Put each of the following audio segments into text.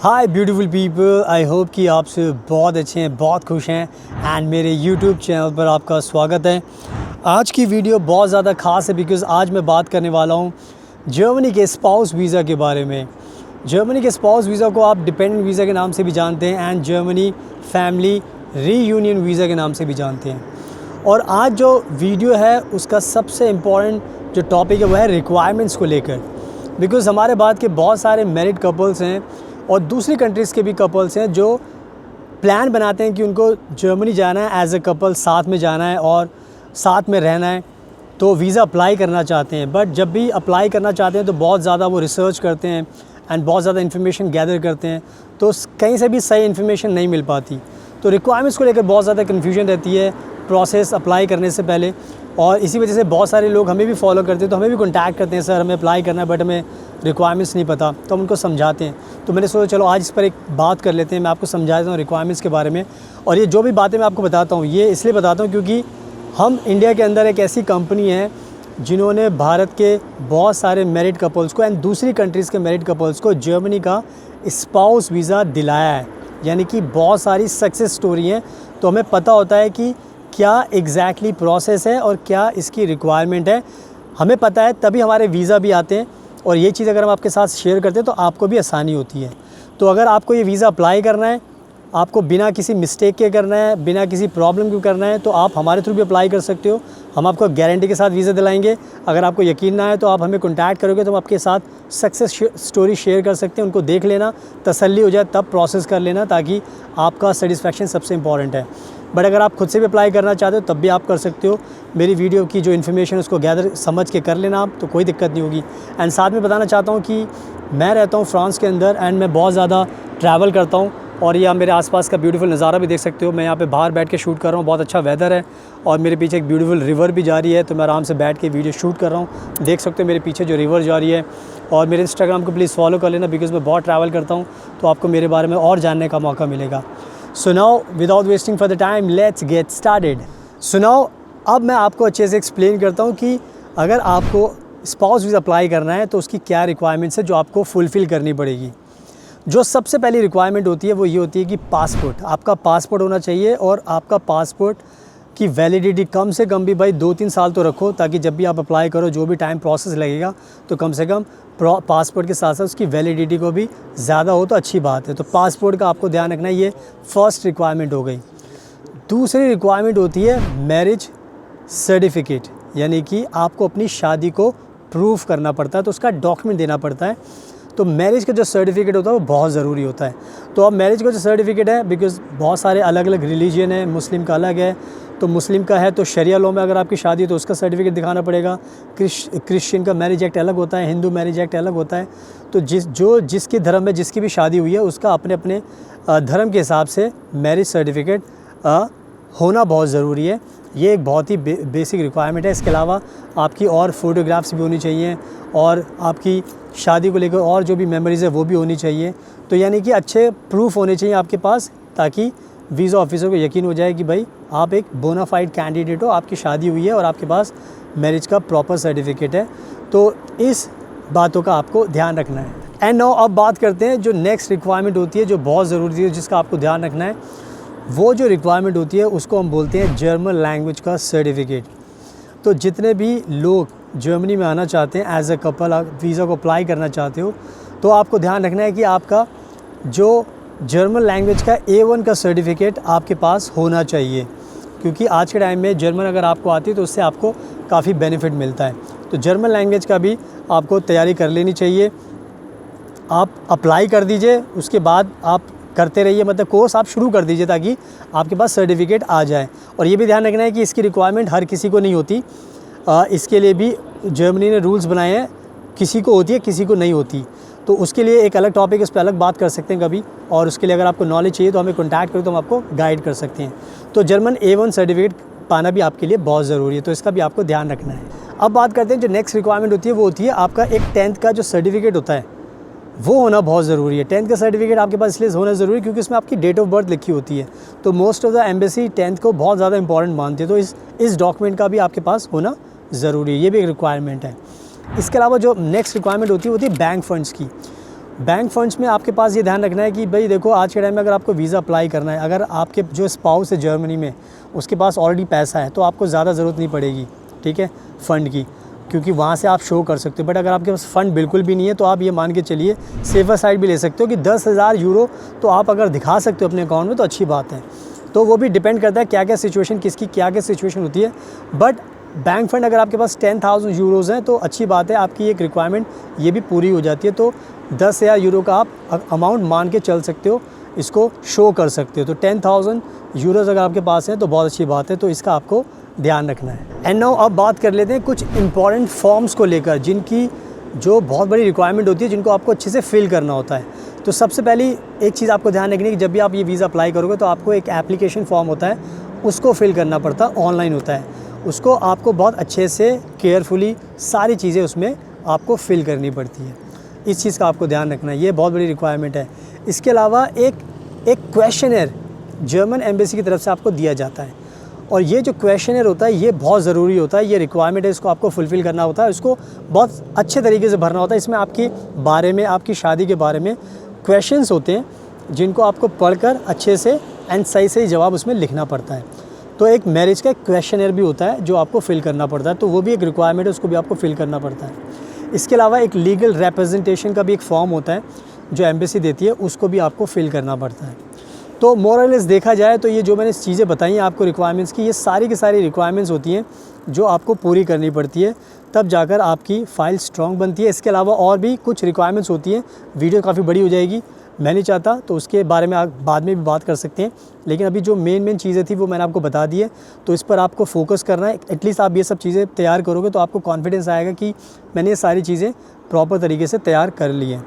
Hi beautiful people, I hope कि आप सब बहुत अच्छे हैं, बहुत खुश हैं एंड मेरे यूट्यूब चैनल पर आपका स्वागत है। आज की वीडियो बहुत ज़्यादा ख़ास है बिकॉज़ आज मैं बात करने वाला हूँ जर्मनी के स्पाउस वीज़ा के बारे में। जर्मनी के स्पाउस वीज़ा को आप डिपेंडेंट वीज़ा के नाम से भी जानते हैं and Germany family reunion visa के नाम से भी जानते हैं। और आज जो वीडियो है उसका सबसे इम्पॉर्टेंट जो टॉपिक है वह है रिक्वायरमेंट्स को लेकर, बिकॉज़ हमारे बाद के बहुत सारे मैरिड कपल्स हैं और दूसरी कंट्रीज़ के भी कपल्स हैं जो प्लान बनाते हैं कि उनको जर्मनी जाना है, एज अ कपल साथ में जाना है और साथ में रहना है, तो वीज़ा अप्लाई करना चाहते हैं। बट जब भी अप्लाई करना चाहते हैं तो बहुत ज़्यादा वो रिसर्च करते हैं एंड बहुत ज़्यादा इन्फॉर्मेशन गैदर करते हैं, तो कहीं से भी सही इन्फॉर्मेशन नहीं मिल पाती। तो रिक्वायरमेंट्स को लेकर बहुत ज़्यादा कन्फ्यूजन रहती है प्रोसेस अप्लाई करने से पहले, और इसी वजह से बहुत सारे लोग हमें भी फॉलो करते हैं, तो हमें भी कॉन्टैक्ट करते हैं, सर हमें अप्लाई करना है बट हमें रिक्वायरमेंट्स नहीं पता, तो हम उनको समझाते हैं। तो मैंने सोचा चलो आज इस पर एक बात कर लेते हैं, मैं आपको समझा देता हूँ रिक्वायरमेंट्स के बारे में। और ये जो भी बातें मैं आपको बताता हूँ ये इसलिए बताता हूँ क्योंकि हम इंडिया के अंदर एक ऐसी कंपनी है जिन्होंने भारत के बहुत सारे मैरिड कपल्स को एंड दूसरी कंट्रीज़ के मैरिड कपल्स को जर्मनी का स्पाउस वीज़ा दिलाया है, यानी कि बहुत सारी सक्सेस स्टोरी हैं। तो हमें पता होता है कि क्या एग्जैक्टली प्रोसेस है और क्या इसकी रिक्वायरमेंट है, हमें पता है तभी हमारे वीज़ा भी आते हैं। और ये चीज़ अगर हम आपके साथ शेयर करते हैं तो आपको भी आसानी होती है। तो अगर आपको ये वीज़ा अप्लाई करना है, आपको बिना किसी मिस्टेक के करना है, बिना किसी प्रॉब्लम के करना है, तो आप हमारे थ्रू भी अप्लाई कर सकते हो। हम आपको गारंटी के साथ वीज़ा दिलाएंगे। अगर आपको यकीन ना है तो आप हमें कॉन्टैक्ट करोगे तो हम आपके साथ सक्सेस स्टोरी शेयर कर सकते हैं। उनको देख लेना, तसल्ली हो जाए तब प्रोसेस कर लेना, ताकि आपका सेटिस्फेक्शन सबसे इंपॉर्टेंट है। बट अगर आप खुद से भी अप्लाई करना चाहते हो तब भी आप कर सकते हो। मेरी वीडियो की जो इन्फॉर्मेशन है उसको गैदर समझ के कर लेना आप, तो कोई दिक्कत नहीं होगी। एंड साथ में बताना चाहता हूँ कि मैं रहता हूँ फ्रांस के अंदर एंड मैं बहुत ज़्यादा ट्रैवल करता हूँ, और ये आप मेरे आसपास का ब्यूटीफुल नज़ारा भी देख सकते हो। मैं यहाँ पे बाहर बैठ के शूट कर रहा हूँ, बहुत अच्छा वेदर है और मेरे पीछे एक ब्यूटीफुल रिवर भी जा रही है, तो मैं आराम से बैठ के वीडियो शूट कर रहा हूँ। देख सकते हो मेरे पीछे जो रिवर जा रही है। और मेरे इंस्टाग्राम को प्लीज़ फॉलो कर लेना बिकॉज़ मैं बहुत ट्रैवल करता हूँ, तो आपको मेरे बारे में और जानने का मौका मिलेगा। So now without wasting for the time let's get started. So now अब मैं आपको अच्छे से एक्सप्लेन करता हूँ कि अगर आपको स्पाउस वीज़ा अप्लाई करना है तो उसकी क्या रिक्वायरमेंट्स है जो आपको फुलफ़िल करनी पड़ेगी। जो सबसे पहली रिक्वायरमेंट होती है वो ये होती है कि पासपोर्ट, आपका पासपोर्ट होना चाहिए। और आपका पासपोर्ट की वैलिडिटी कम से कम भी भाई 2-3 साल तो रखो, ताकि जब भी आप अप्लाई करो जो भी टाइम प्रोसेस लगेगा तो कम से कम पासपोर्ट के साथ साथ उसकी वैलिडिटी को भी ज़्यादा हो तो अच्छी बात है। तो पासपोर्ट का आपको ध्यान रखना है, ये फर्स्ट रिक्वायरमेंट हो गई। दूसरी रिक्वायरमेंट होती है मैरिज सर्टिफिकेट, यानी कि आपको अपनी शादी को प्रूफ करना पड़ता है, तो उसका डॉक्यूमेंट देना पड़ता है। तो मैरिज का जो सर्टिफिकेट होता है वो बहुत ज़रूरी होता है। तो अब मैरिज का जो सर्टिफिकेट है, बिकॉज़ बहुत सारे अलग अलग रिलीजन है, मुस्लिम का अलग है, तो मुस्लिम का है तो शरिया लॉ में अगर आपकी शादी है तो उसका सर्टिफिकेट दिखाना पड़ेगा। क्रिश्चियन का मैरिज एक्ट अलग होता है, हिंदू मैरिज एक्ट अलग होता है। तो जिसके धर्म में जिसकी भी शादी हुई है उसका अपने अपने धर्म के हिसाब से मैरिज सर्टिफिकेट होना बहुत ज़रूरी है। ये एक बहुत ही बेसिक रिक्वायरमेंट है। इसके अलावा आपकी और फ़ोटोग्राफ्स भी होनी चाहिए और आपकी शादी को लेकर और जो भी मेमोरीज़ है वो भी होनी चाहिए। तो यानी कि अच्छे प्रूफ होने चाहिए आपके पास, ताकि वीज़ा ऑफिसर को यकीन हो जाए कि भाई आप एक बोनाफाइड कैंडिडेट हो, आपकी शादी हुई है और आपके पास मैरिज का प्रॉपर सर्टिफिकेट है। तो इस बातों का आपको ध्यान रखना है। एंड नाउ अब बात करते हैं जो नेक्स्ट रिक्वायरमेंट होती है जो बहुत ज़रूरी है, जिसका आपको ध्यान रखना है। वो जो रिक्वायरमेंट होती है उसको हम बोलते हैं जर्मन लैंग्वेज का सर्टिफिकेट। तो जितने भी लोग जर्मनी में आना चाहते हैं एज अ कपल, वीज़ा को अप्लाई करना चाहते हो, तो आपको ध्यान रखना है कि आपका जो जर्मन लैंग्वेज का A1 का सर्टिफिकेट आपके पास होना चाहिए, क्योंकि आज के टाइम में जर्मन अगर आपको आती है तो उससे आपको काफ़ी बेनिफिट मिलता है। तो जर्मन लैंग्वेज का भी आपको तैयारी कर लेनी चाहिए। आप अप्लाई कर दीजिए, उसके बाद आप करते रहिए, मतलब कोर्स आप शुरू कर दीजिए ताकि आपके पास सर्टिफिकेट आ जाए। और ये भी ध्यान रखना है कि इसकी रिक्वायरमेंट हर किसी को नहीं होती, इसके लिए भी जर्मनी ने रूल्स बनाए हैं, किसी को होती है किसी को नहीं होती, तो उसके लिए एक अलग टॉपिक, इस पर अलग बात कर सकते हैं कभी। और उसके लिए अगर आपको नॉलेज चाहिए तो हमें कॉन्टैक्ट करो, तो हम आपको गाइड कर सकते हैं। तो जर्मन A1 सर्टिफिकेट पाना भी आपके लिए बहुत ज़रूरी है, तो इसका भी आपको ध्यान रखना है। अब बात करते हैं जो नेक्स्ट रिक्वायरमेंट होती है, वो होती है आपका एक 10th का जो सर्टिफिकेट होता है वो होना बहुत ज़रूरी है। 10th का सर्टिफिकेट आपके पास इसलिए होना ज़रूरी है क्योंकि उसमें आपकी डेट ऑफ बर्थ लिखी होती है। तो most of the embassy 10th को बहुत ज़्यादा इंपॉर्टेंट मानती है, तो इस डॉक्यूमेंट का भी आपके पास होना ज़रूरी है, ये भी एक रिक्वायरमेंट है। इसके अलावा जो नेक्स्ट रिक्वायरमेंट होती है बैंक फ़ंड्स की। बैंक फ़ंड्स में आपके पास ये ध्यान रखना है कि भाई देखो, आज के टाइम में अगर आपको वीज़ा अप्लाई करना है, अगर आपके जो स्पाउस है जर्मनी में उसके पास ऑलरेडी पैसा है, तो आपको ज़्यादा ज़रूरत नहीं पड़ेगी, ठीक है, फ़ंड की, क्योंकि वहाँ से आप शो कर सकते हो। बट अगर आपके पास फ़ंड बिल्कुल भी नहीं है तो आप ये मान के चलिए सेफर साइड भी ले सकते हो कि 10,000 यूरो तो आप अगर दिखा सकते हो अपने अकाउंट में तो अच्छी बात है। तो वो भी डिपेंड करता है क्या क्या सिचुएशन, किसकी क्या क्या सिचुएशन होती है। बट बैंक फ़ंड अगर आपके पास 10,000 यूरोज़ हैं तो अच्छी बात है, आपकी एक रिक्वायरमेंट ये भी पूरी हो जाती है। तो 10,000 यूरो का आप अमाउंट मान के चल सकते हो, इसको शो कर सकते हो। तो 10,000 यूरोज़ अगर आपके पास है तो बहुत अच्छी बात है, तो इसका आपको ध्यान रखना है। एंड नाउ अब बात कर लेते हैं कुछ इंपॉर्टेंट फॉर्म्स को लेकर, जिनकी जो बहुत बड़ी रिक्वायरमेंट होती है, जिनको आपको अच्छे से फिल करना होता है। तो सबसे पहली एक चीज़ आपको ध्यान रखनी है कि जब भी आप ये वीज़ा अप्लाई करोगे तो आपको एक एप्लीकेशन फॉर्म होता है, उसको फिल करना पड़ता है, ऑनलाइन होता है। उसको आपको बहुत अच्छे से केयरफुली सारी चीज़ें उसमें आपको फिल करनी पड़ती है। इस चीज़ का आपको ध्यान रखना है, ये बहुत बड़ी रिक्वायरमेंट है। इसके अलावा एक क्वेश्चनर जर्मन एम्बेसी की तरफ से आपको दिया जाता है, और ये जो क्वेश्चनर होता है ये बहुत ज़रूरी होता है, ये रिक्वायरमेंट है, इसको आपको फुलफ़िल करना होता है, इसको बहुत अच्छे तरीके से भरना होता है। इसमें आपके बारे में, आपकी शादी के बारे में क्वेश्चंस होते हैं, जिनको आपको पढ़कर अच्छे से एंड सही जवाब उसमें लिखना पड़ता है। तो एक मैरिज का क्वेश्चनर भी होता है जो आपको फिल करना पड़ता है, तो वो भी एक रिक्वायरमेंट है, उसको भी आपको फिल करना पड़ता है। इसके अलावा एक लीगल रिप्रेजेंटेशन का भी एक फॉर्म होता है जो एम्बेसी देती है, उसको भी आपको फिल करना पड़ता है। तो मोरलेस देखा जाए तो ये जो मैंने चीज़ें बताई हैं आपको रिक्वायरमेंट्स की, ये सारी की सारी रिक्वायरमेंट्स होती हैं जो आपको पूरी करनी पड़ती है, तब जाकर आपकी फ़ाइल स्ट्रॉन्ग बनती है। इसके अलावा और भी कुछ रिक्वायरमेंट्स होती हैं, वीडियो काफ़ी बड़ी हो जाएगी, मैं नहीं चाहता, तो उसके बारे में आप बाद में भी बात कर सकते हैं। लेकिन अभी जो मेन चीज़ें थी वो मैंने आपको बता दी है, तो इस पर आपको फोकस करना है। एटलीस्ट आप ये सब चीज़ें तैयार करोगे तो आपको कॉन्फिडेंस आएगा कि मैंने ये सारी चीज़ें प्रॉपर तरीके से तैयार कर ली हैं।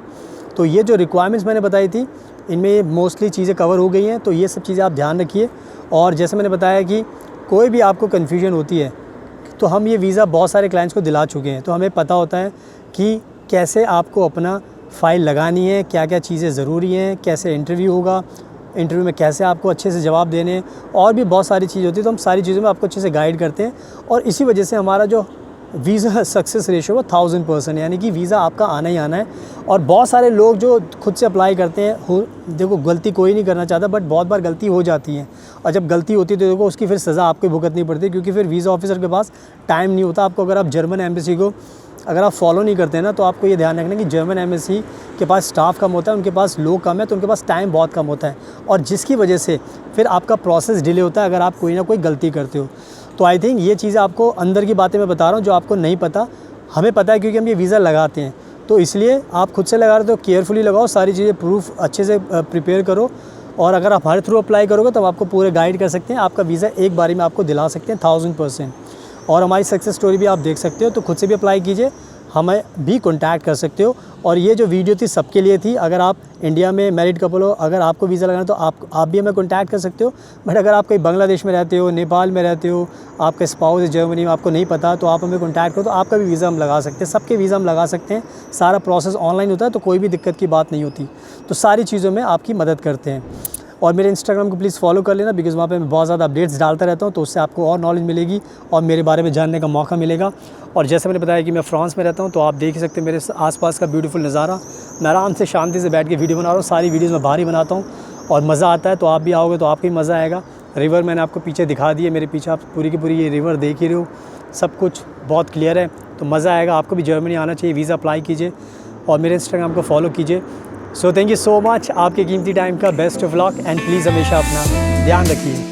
तो ये जो रिक्वायरमेंट्स मैंने बताई थी, इनमें ये मोस्टली चीज़ें कवर हो गई हैं, तो ये सब चीज़ें आप ध्यान रखिए। और जैसे मैंने बताया कि कोई भी आपको कन्फ्यूजन होती है तो हम ये वीज़ा बहुत सारे क्लाइंट्स को दिला चुके हैं, तो हमें पता होता है कि कैसे आपको अपना फ़ाइल लगानी है, क्या क्या चीज़ें ज़रूरी हैं, कैसे इंटरव्यू होगा, इंटरव्यू में कैसे आपको अच्छे से जवाब देने हैं, और भी बहुत सारी चीज़ होती है। तो हम सारी चीज़ों में आपको अच्छे से गाइड करते हैं, और इसी वजह से हमारा जो वीज़ा सक्सेस रेशियो वो 1000%, यानी कि वीज़ा आपका आना ही आना है। और बहुत सारे लोग जो खुद से अप्लाई करते हैं, देखो गलती कोई नहीं करना चाहता, बट बहुत बार गलती हो जाती है, और जब गलती होती है तो देखो उसकी फिर सज़ा आपको भुगतनी पड़ती है, क्योंकि फिर वीज़ा ऑफिसर के पास टाइम नहीं होता आपको। अगर आप जर्मन एम्बेसी को अगर आप फॉलो नहीं करते हैं ना, तो आपको ये ध्यान रखना कि जर्मन एम्बेसी के पास स्टाफ कम होता है, उनके पास लोग कम है, तो उनके पास टाइम बहुत कम होता है, और जिसकी वजह से फिर आपका प्रोसेस डिले होता है अगर आप कोई ना कोई गलती करते हो। तो आई थिंक ये चीज़ें आपको अंदर की बातें मैं बता रहा हूँ जो आपको नहीं पता, हमें पता है क्योंकि हम ये वीज़ा लगाते हैं, तो इसलिए आप खुद से लगा रहे हो तो केयरफुली लगाओ, सारी चीज़ें प्रूफ अच्छे से प्रिपेयर करो। और अगर आप हर थ्रू अप्लाई करोगे तो हम आपको पूरे गाइड कर सकते हैं, आपका वीज़ा एक बारी में आपको दिला सकते हैं 1000%। और हमारी सक्सेस स्टोरी भी आप देख सकते हो, तो खुद से भी अप्लाई कीजिए, हमें भी कॉन्टैक्ट कर सकते हो। और ये जो वीडियो थी सबके लिए थी, अगर आप इंडिया में मैरिड कपल हो, अगर आपको वीज़ा लगाना तो आप भी हमें कॉन्टैक्ट कर सकते हो। बट अगर आप कहीं बांग्लादेश में रहते हो, नेपाल में रहते हो, आपका स्पाउस है जर्मनी में, आपको नहीं पता, तो आप हमें कॉन्टैक्ट करो, तो आपका भी वीज़ा हम लगा सकते हैं, सबके वीज़ा हम लगा सकते हैं। सारा प्रोसेस ऑनलाइन होता है, तो कोई भी दिक्कत की बात नहीं होती, तो सारी चीज़ों में आपकी मदद करते हैं। और मेरे इंस्टाग्राम को प्लीज़ फॉलो कर लेना, बिकॉज़ वहाँ पे मैं बहुत ज़्यादा अपडेट्स डालता रहता हूँ, तो उससे आपको और नॉलेज मिलेगी और मेरे बारे में जानने का मौका मिलेगा। और जैसे मैंने बताया कि मैं फ्रांस में रहता हूँ, तो आप देख सकते हैं मेरे आसपास का ब्यूटीफुल नज़ारा। मैं आराम से शांति से बैठ के वीडियो बना रहा हूँ, सारी वीडियोज़ मैं बाहर ही बनाता हूँ और मज़ा आता है। तो आप भी आओगे तो आपको भी मज़ा आएगा। रिवर मैंने आपको पीछे दिखा दी है, मेरे पीछे आप पूरी की पूरी ये रिवर देख ही रहे हो, सब कुछ बहुत क्लियर है, तो मज़ा आएगा। आपको भी जर्मनी आना चाहिए, वीज़ा अप्लाई कीजिए और मेरे इंस्टाग्राम को फॉलो कीजिए। So thank you so much, आपके कीमती टाइम का best of luck, and please हमेशा अपना ध्यान रखिए।